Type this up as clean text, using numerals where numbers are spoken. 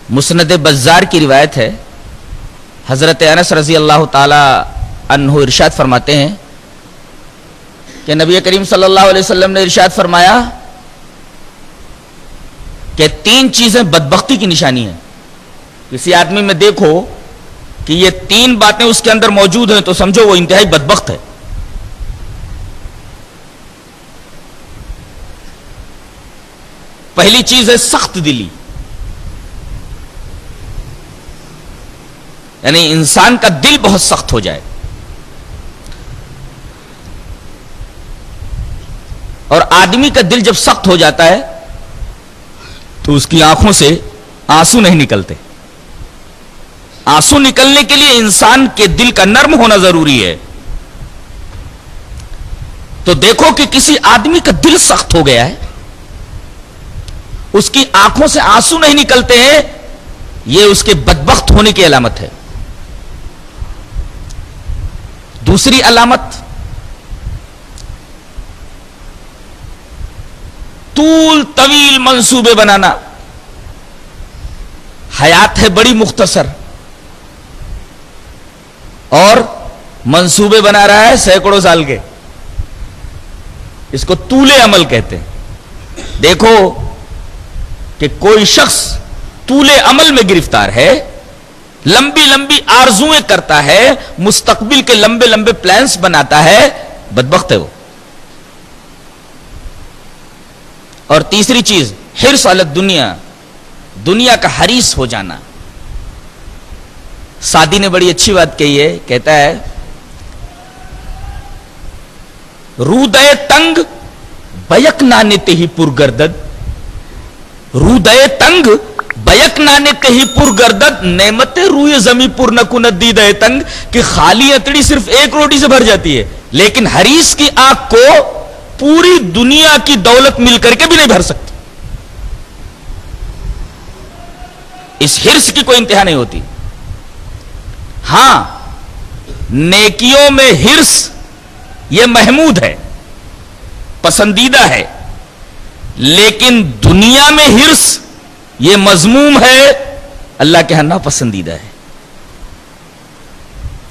مسند بزار کی روایت ہے، حضرت انس رضی اللہ تعالی عنہ ارشاد فرماتے ہیں کہ نبی کریم صلی اللہ علیہ وسلم نے ارشاد فرمایا کہ 3 چیزیں بدبختی کی نشانی ہیں. کسی آدمی میں دیکھو کہ یہ 3 باتیں اس کے اندر موجود ہیں تو سمجھو وہ انتہائی بدبخت ہے. پہلی چیز ہے سخت دلی، یعنی انسان کا دل بہت سخت ہو جائے. اور آدمی کا دل جب سخت ہو جاتا ہے تو اس کی آنکھوں سے آنسو نہیں نکلتے. آنسو نکلنے کے لیے انسان کے دل کا نرم ہونا ضروری ہے. تو دیکھو کہ کسی آدمی کا دل سخت ہو گیا ہے، اس کی آنکھوں سے آنسو نہیں نکلتے ہیں، یہ اس کے بدبخت ہونے کی علامت ہے. دوسری علامت، طول طویل منصوبے بنانا. حیات ہے بڑی مختصر اور منصوبے بنا رہا ہے سینکڑوں سال کے، اس کو طول عمل کہتے ہیں. دیکھو کہ کوئی شخص طول عمل میں گرفتار ہے، لمبی لمبی آرزویں کرتا ہے، مستقبل کے لمبے لمبے پلانس بناتا ہے، بدبخت ہے وہ. اور تیسری چیز حرص علی الدنیا، دنیا کا حریص ہو جانا. سعدی نے بڑی اچھی بات کہی ہے، کہتا ہے رودے تنگ بیک نانے تہی پرگردد، رودے تنگ بیک نانے تہی پرگردد، نعمت روئے زمیں پر نہ کند دیدہ تنگ، کہ خالی اتڑی صرف ایک روٹی سے بھر جاتی ہے، لیکن حریص کی آنکھ کو پوری دنیا کی دولت مل کر کے بھی نہیں بھر سکتی. اس حرص کی کوئی انتہا نہیں ہوتی. ہاں، نیکیوں میں حرص یہ محمود ہے، پسندیدہ ہے، لیکن دنیا میں حرص یہ مذموم ہے، اللہ کے ہاں ناپسندیدہ ہے.